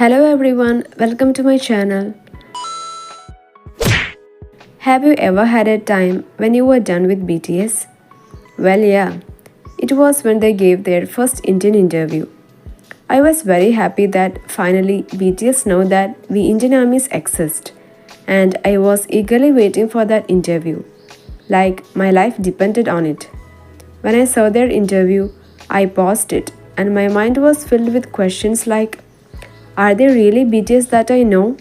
Hello everyone, welcome to my channel. Have you ever had a time when you were done with BTS? Well, yeah, it was when they gave their first Indian interview. I was very happy that finally BTS know that we Indian armies exist, and I was eagerly waiting for that interview, like my life depended on it. When I saw their interview, I paused it, and my mind was filled with questions like, are they really BTS that I know?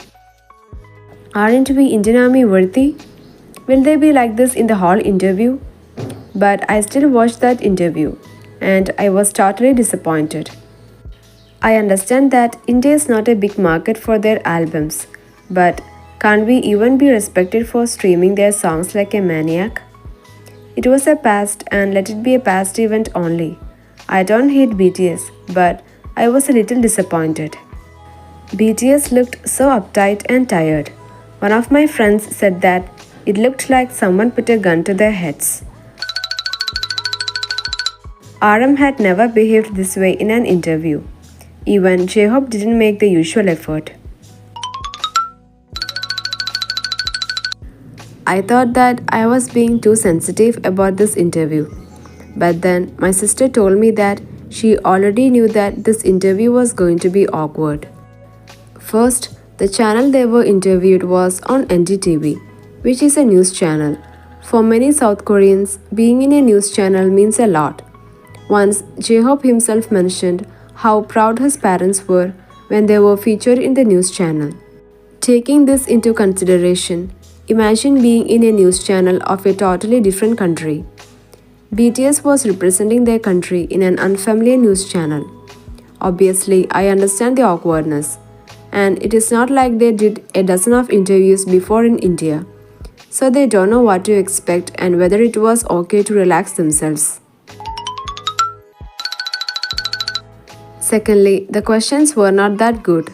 Aren't we Indian Army worthy? Will they be like this in the whole interview? But I still watched that interview, and I was totally disappointed. I understand that India is not a big market for their albums, but can't we even be respected for streaming their songs like a maniac? It was a past, and let it be a past event only. I don't hate BTS, but I was a little disappointed. BTS looked so uptight and tired. One of my friends said that it looked like someone put a gun to their heads. RM had never behaved this way in an interview. Even J-Hope didn't make the usual effort. I thought that I was being too sensitive about this interview. But then my sister told me that she already knew that this interview was going to be awkward. First, the channel they were interviewed was on NDTV, which is a news channel. For many South Koreans, being in a news channel means a lot. Once, J-Hope himself mentioned how proud his parents were when they were featured in the news channel. Taking this into consideration, imagine being in a news channel of a totally different country. BTS was representing their country in an unfamiliar news channel. Obviously, I understand the awkwardness. And it is not like they did a dozen of interviews before in India. So they don't know what to expect and whether it was okay to relax themselves. Secondly, the questions were not that good.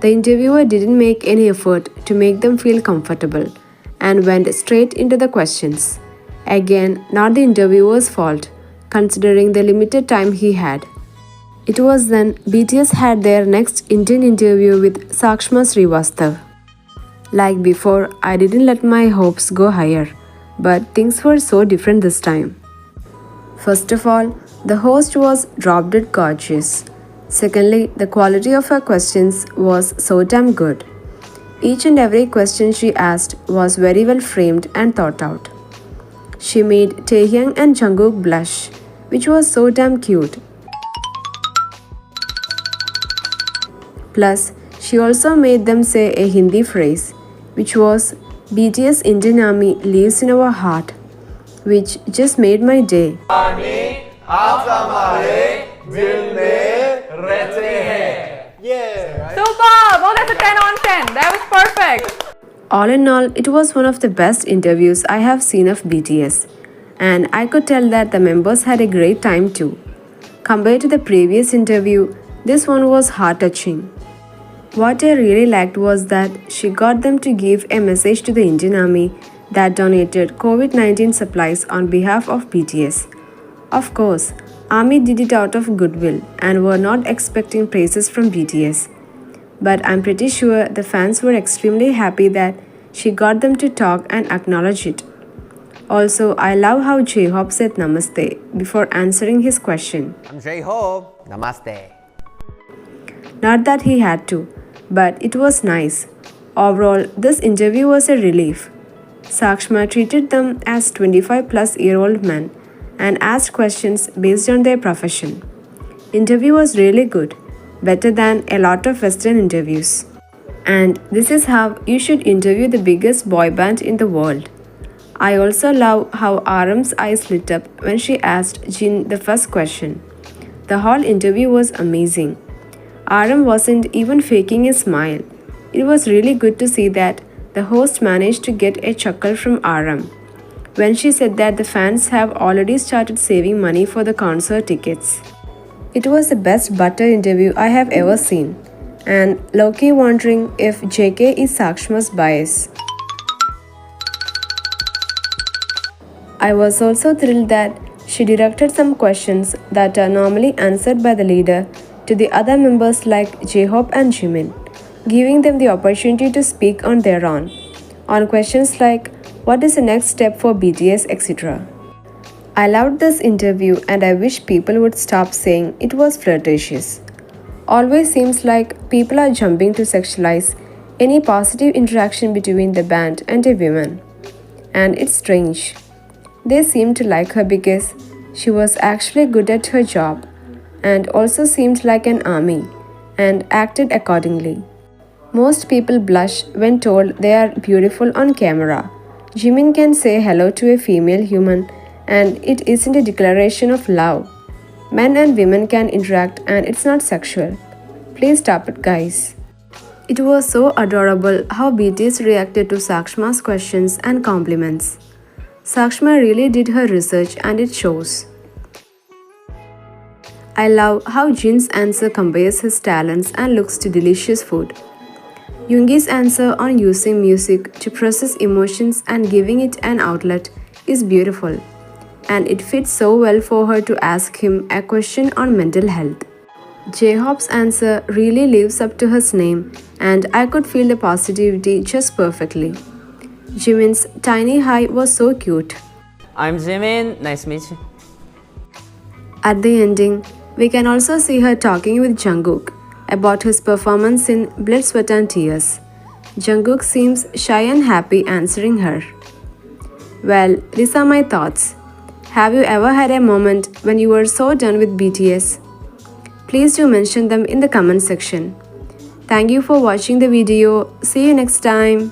The interviewer didn't make any effort to make them feel comfortable and went straight into the questions. Again, not the interviewer's fault, considering the limited time he had. It was then BTS had their next Indian interview with Sakshma Srivastav. Like before, I didn't let my hopes go higher, but things were so different this time. First of all, the host was drop dead gorgeous. Secondly, the quality of her questions was so damn good. Each and every question she asked was very well framed and thought out. She made Taehyung and Jungkook blush, which was so damn cute. Plus, she also made them say a Hindi phrase, which was BTS Indian Army lives in our heart, which just made my day. Superb! Oh, that's a 10 on 10. That was perfect. All in all, it was one of the best interviews I have seen of BTS, and I could tell that the members had a great time too. Compared to the previous interview, this one was heart-touching. What I really liked was that she got them to give a message to the Indian Army that donated COVID-19 supplies on behalf of BTS. Of course, Army did it out of goodwill and were not expecting praises from BTS. But I'm pretty sure the fans were extremely happy that she got them to talk and acknowledge it. Also, I love how J-Hope said Namaste before answering his question. I'm J-Hope. Namaste. Not that he had to, but it was nice. Overall, this interview was a relief. Sakshma treated them as 25-plus-year-old men and asked questions based on their profession. Interview was really good, better than a lot of Western interviews. And this is how you should interview the biggest boy band in the world. I also love how RM's eyes lit up when she asked Jin the first question. The whole interview was amazing. RM wasn't even faking a smile. It was really good to see that the host managed to get a chuckle from RM when she said that the fans have already started saving money for the concert tickets. It was the best butter interview I have ever seen, and low-key wondering if JK is Sakshma's bias. I was also thrilled that she directed some questions that are normally answered by the leader to the other members like J-Hope and Jimin, giving them the opportunity to speak on their own, on questions like what is the next step for BTS, etc. I loved this interview and I wish people would stop saying it was flirtatious. Always seems like people are jumping to sexualize any positive interaction between the band and a woman. And it's strange. They seemed to like her because she was actually good at her job and also seemed like an army and acted accordingly. Most people blush when told they are beautiful on camera. Jimin can say hello to a female human and it isn't a declaration of love. Men and women can interact and it's not sexual. Please stop it, guys. It was so adorable how BTS reacted to Sakshma's questions and compliments. Sakshma really did her research and it shows. I love how Jin's answer compares his talents and looks to delicious food. Yoongi's answer on using music to process emotions and giving it an outlet is beautiful, and it fits so well for her to ask him a question on mental health. J-Hope's answer really lives up to his name, and I could feel the positivity just perfectly. Jimin's tiny hi was so cute. I'm Jimin. Nice to meet you. At the ending, we can also see her talking with Jungkook about his performance in Blood, Sweat and Tears. Jungkook seems shy and happy answering her. Well, these are my thoughts. Have you ever had a moment when you were so done with BTS? Please do mention them in the comment section. Thank you for watching the video. See you next time.